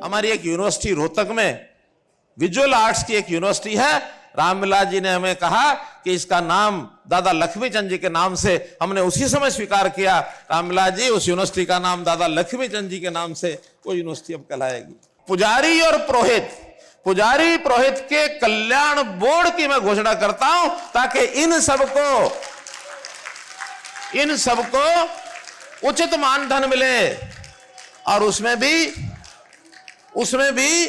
हमारी एक यूनिवर्सिटी रोहतक में विजुअल आर्ट्स की एक यूनिवर्सिटी है, रामविलास जी ने हमें कहा कि इसका नाम दादा लक्ष्मीचंद जी के नाम से, हमने उसी समय स्वीकार किया, रामविलास जी उस यूनिवर्सिटी का नाम दादा लक्ष्मीचंद जी के नाम से वो यूनिवर्सिटी अब कहलाएगी। पुजारी और पुरोहित, पुजारी पुरोहित के कल्याण बोर्ड की मैं घोषणा करता हूं ताकि इन सबको उचित मानधन मिले और उसमें भी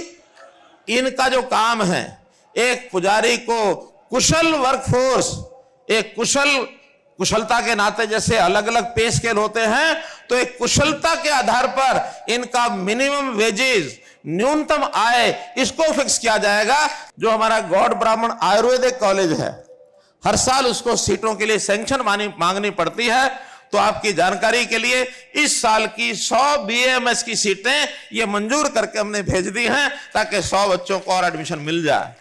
इनका जो काम है, एक पुजारी को कुशल वर्कफोर्स, एक कुशलता के नाते जैसे अलग अलग पे स्केल होते हैं, तो एक कुशलता के आधार पर इनका मिनिमम वेजेस, न्यूनतम आय, इसको फिक्स किया जाएगा। जो हमारा गौड़ ब्राह्मण आयुर्वेदिक कॉलेज है, हर साल उसको सीटों के लिए सैंक्शन मांगनी पड़ती है, तो आपकी जानकारी के लिए इस साल की 100 बीएमएस की सीटें ये मंजूर करके हमने भेज दी हैं ताकि 100 बच्चों को और एडमिशन मिल जाए।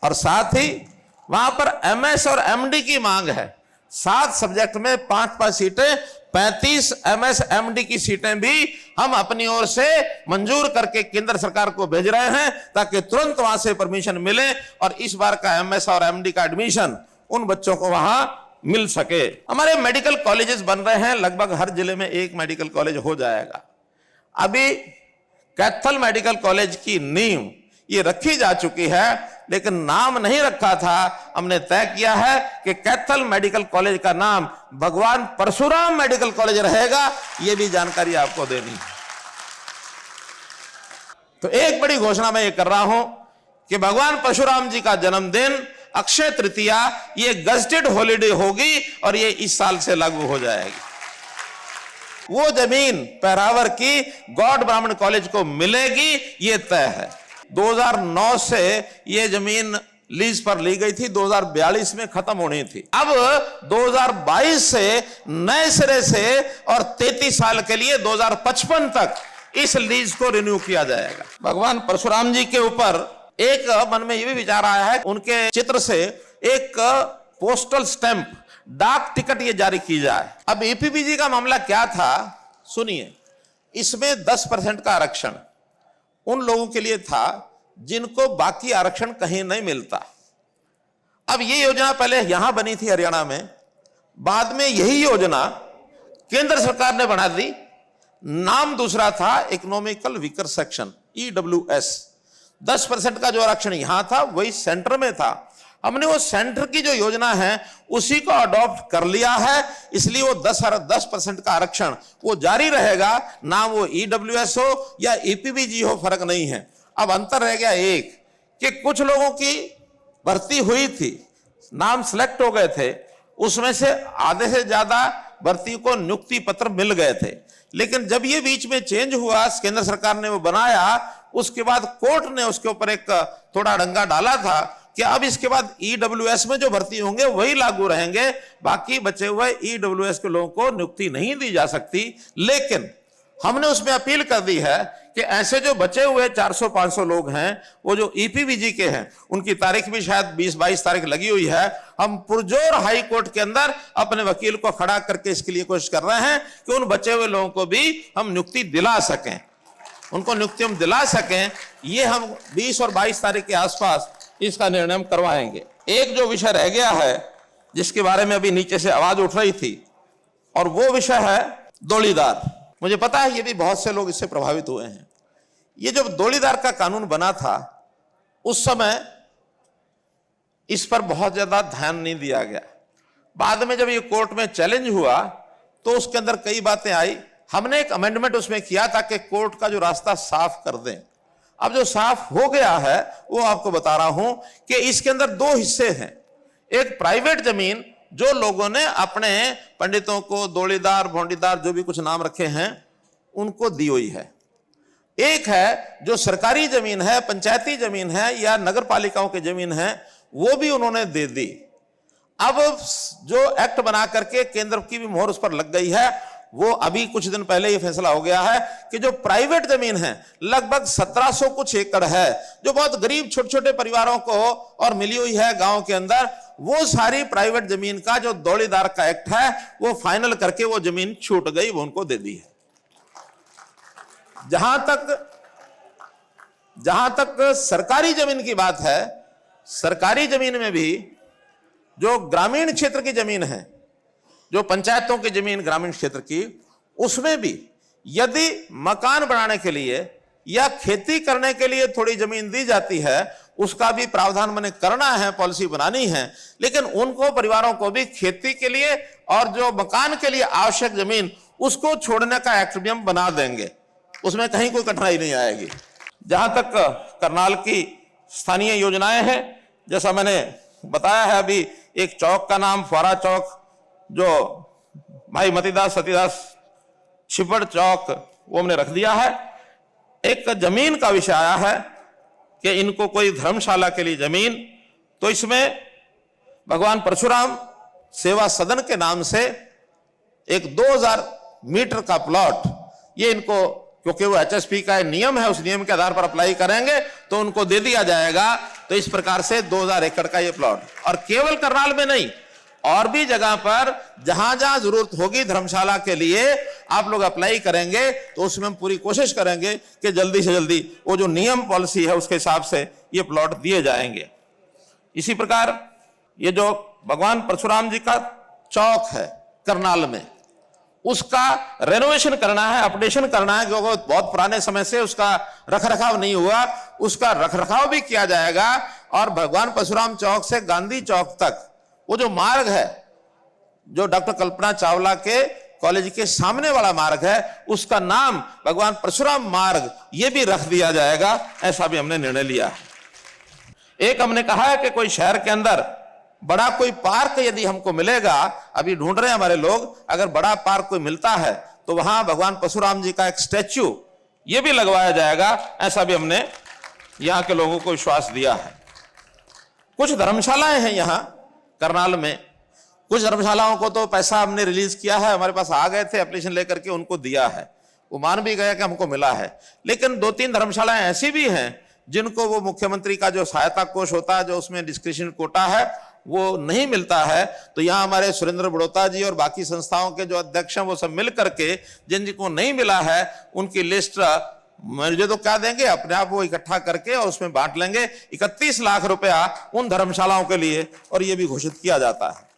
और साथ ही वहां पर एमएस और एमडी की मांग है, 7 सब्जेक्ट में 5-5 सीटें, 35 एमएस एमडी की सीटें भी हम अपनी ओर से मंजूर करके केंद्र सरकार को भेज रहे हैं ताकि तुरंत वहां से परमिशन मिले और इस बार का एमएस और एमडी का एडमिशन उन बच्चों को वहां मिल सके। हमारे मेडिकल कॉलेजेस बन रहे हैं, लगभग हर जिले में एक मेडिकल कॉलेज हो जाएगा। अभी कैथल मेडिकल कॉलेज की नींव ये रखी जा चुकी है, लेकिन नाम नहीं रखा था। हमने तय किया है कि कैथल मेडिकल कॉलेज का नाम भगवान परशुराम मेडिकल कॉलेज रहेगा, ये भी जानकारी आपको देनी। तो एक बड़ी घोषणा मैं ये कर रहा हूं कि भगवान परशुराम जी का जन्मदिन अक्षय तृतीया ये गजेटेड हॉलिडे होगी और ये इस साल से लागू हो जाएगी। वो जमीन पैरावर की गौड़ ब्राह्मण कॉलेज को मिलेगी, ये तय है। 2009 से ये जमीन लीज पर ली गई थी, 2042 में खत्म होनी थी। अब 2022 से नए सिरे से और 33 साल के लिए 2055 तक इस लीज को रिन्यू किया जाएगा। भगवान परशुराम जी के ऊपर एक मन में यह भी विचार आया है, उनके चित्र से एक पोस्टल स्टैंप, डाक टिकट ये जारी की जाए। अब ईपीबीजी का मामला क्या था सुनिए। इसमें 10% का आरक्षण उन लोगों के लिए था जिनको बाकी आरक्षण कहीं नहीं मिलता। अब ये योजना पहले यहां बनी थी हरियाणा में, बाद में यही योजना केंद्र सरकार ने बना दी, नाम दूसरा था इकोनॉमिकल वीकर सेक्शन, EWS। 10% का जो आरक्षण यहां था वही सेंटर में था। हमने वो सेंटर की जो योजना है उसी को अडॉप्ट कर लिया है, इसलिए वो 10% का आरक्षण वो जारी रहेगा, ना वो EWS हो या EPBG हो, फर्क नहीं है। अब अंतर रह गया एक कि कुछ लोगों की भर्ती हुई थी, नाम सिलेक्ट हो गए थे, उसमें से आधे से ज्यादा भर्ती को नियुक्ति पत्र मिल गए थे, लेकिन जब ये बीच में चेंज हुआ, केंद्र सरकार ने वो बनाया, उसके बाद कोर्ट ने उसके ऊपर एक थोड़ा डंगा डाला था कि अब इसके बाद EWS में जो भर्ती होंगे वही लागू रहेंगे, बाकी बचे हुए EWS के लोगों को नियुक्ति नहीं दी जा सकती। लेकिन हमने उसमें अपील कर दी है कि ऐसे जो बचे हुए 400-500 लोग हैं, वो जो EPBG के हैं, उनकी तारीख भी शायद 20-22 तारीख लगी हुई है। हम पुरजोर हाई कोर्ट के अंदर अपने वकील को खड़ा करके इसके लिए कोशिश कर रहे हैं कि उन बचे हुए लोगों को भी हम नियुक्ति दिला सकें, उनको नियुक्ति हम दिला सकें। ये हम 20 और 22 तारीख के आसपास इसका निर्णय हम करवाएंगे। एक जो विषय रह गया है जिसके बारे में अभी नीचे से आवाज उठ रही थी, और वो विषय है दोलीदार। मुझे पता है ये भी बहुत से लोग इससे प्रभावित हुए हैं। ये जब दोलीदार का कानून बना था उस समय इस पर बहुत ज्यादा ध्यान नहीं दिया गया। बाद में जब ये कोर्ट में चैलेंज हुआ तो उसके अंदर कई बातें आई। हमने एक अमेंडमेंट उसमें किया था कि कोर्ट का जो रास्ता साफ कर दें। अब जो साफ हो गया है वो आपको बता रहा हूं कि इसके अंदर 2 हिस्से हैं। एक प्राइवेट जमीन जो लोगों ने अपने पंडितों को, दोलीदार, भोंडीदार, जो भी कुछ नाम रखे हैं, उनको दी हुई है। एक है जो सरकारी जमीन है, पंचायती जमीन है या नगर पालिकाओं की जमीन है, वो भी उन्होंने दे दी। अब जो एक्ट बना करके केंद्र की भी मोहर उस पर लग गई है, वो अभी कुछ दिन पहले ये फैसला हो गया है कि जो प्राइवेट जमीन है, लगभग 1700 कुछ एकड़ है, जो बहुत गरीब छोटे छोटे परिवारों को और मिली हुई है गांव के अंदर, वो सारी प्राइवेट जमीन का जो दौड़ीदार का एक्ट है वो फाइनल करके वो जमीन छूट गई, वो उनको दे दी है। जहां तक जहां तक सरकारी जमीन की बात है, सरकारी जमीन में भी जो ग्रामीण क्षेत्र की जमीन है, जो पंचायतों की जमीन ग्रामीण क्षेत्र की, उसमें भी यदि मकान बनाने के लिए या खेती करने के लिए थोड़ी जमीन दी जाती है, उसका भी प्रावधान मैंने करना है, पॉलिसी बनानी है। लेकिन उनको परिवारों को भी खेती के लिए और जो मकान के लिए आवश्यक जमीन उसको छोड़ने का एक्ट भी हम बना देंगे, उसमें कहीं कोई कठिनाई नहीं आएगी। जहां तक करनाल की स्थानीय योजनाएं हैं, जैसा मैंने बताया है, अभी एक चौक का नाम फुआरा चौक, जो भाई मतीदास सतीदास छिपड़ चौक, वो हमने रख दिया है। एक जमीन का विषय आया है कि इनको कोई धर्मशाला के लिए जमीन, तो इसमें भगवान परशुराम सेवा सदन के नाम से एक 2000 मीटर का प्लॉट, ये इनको, क्योंकि वो एचएसपी का नियम है, उस नियम के आधार पर अप्लाई करेंगे तो उनको दे दिया जाएगा। तो इस प्रकार से 2000 एकड़ का ये प्लॉट, और केवल करनाल में नहीं, और भी जगह पर जहां जहां जरूरत होगी धर्मशाला के लिए आप लोग अप्लाई करेंगे, तो उसमें हम पूरी कोशिश करेंगे कि जल्दी से जल्दी वो जो नियम पॉलिसी है उसके हिसाब से ये प्लॉट दिए जाएंगे। इसी प्रकार ये जो भगवान परशुराम जी का चौक है करनाल में, उसका रेनोवेशन करना है, अपडेशन करना है, क्योंकि बहुत पुराने समय से उसका रखरखाव नहीं हुआ, उसका रखरखाव भी किया जाएगा। और भगवान परशुराम चौक से गांधी चौक तक वो जो मार्ग है, जो डॉक्टर कल्पना चावला के कॉलेज के सामने वाला मार्ग है, उसका नाम भगवान परशुराम मार्ग ये भी रख दिया जाएगा, ऐसा भी हमने निर्णय लिया है। एक हमने कहा है कि कोई शहर के अंदर बड़ा कोई पार्क यदि हमको मिलेगा, अभी ढूंढ रहे हैं हमारे लोग, अगर बड़ा पार्क कोई मिलता है तो वहां भगवान परशुराम जी का एक स्टैच्यू ये भी लगवाया जाएगा, ऐसा भी हमने यहां के लोगों को विश्वास दिया है। कुछ धर्मशालाएं हैं यहां करनाल में, कुछ धर्मशालाओं को तो पैसा हमने रिलीज किया है, हमारे पास आ गए थे एप्लीकेशन लेकर के, उनको दिया है, वो मान भी गया कि हमको मिला है। लेकिन 2-3 धर्मशालाएं ऐसी भी हैं जिनको वो मुख्यमंत्री का जो सहायता कोष होता है, जो उसमें डिस्क्रिप्शन कोटा है, वो नहीं मिलता है। तो यहाँ हमारे सुरेंद्र बड़ोता जी और बाकी संस्थाओं के जो अध्यक्ष हैं वो सब मिल करके जिन जिनको नहीं मिला है उनकी लिस्ट मुझे तो क्या देंगे, अपने आप वो इकट्ठा करके और उसमें बांट लेंगे। 31 लाख रुपया उन धर्मशालाओं के लिए, और ये भी घोषित किया जाता है।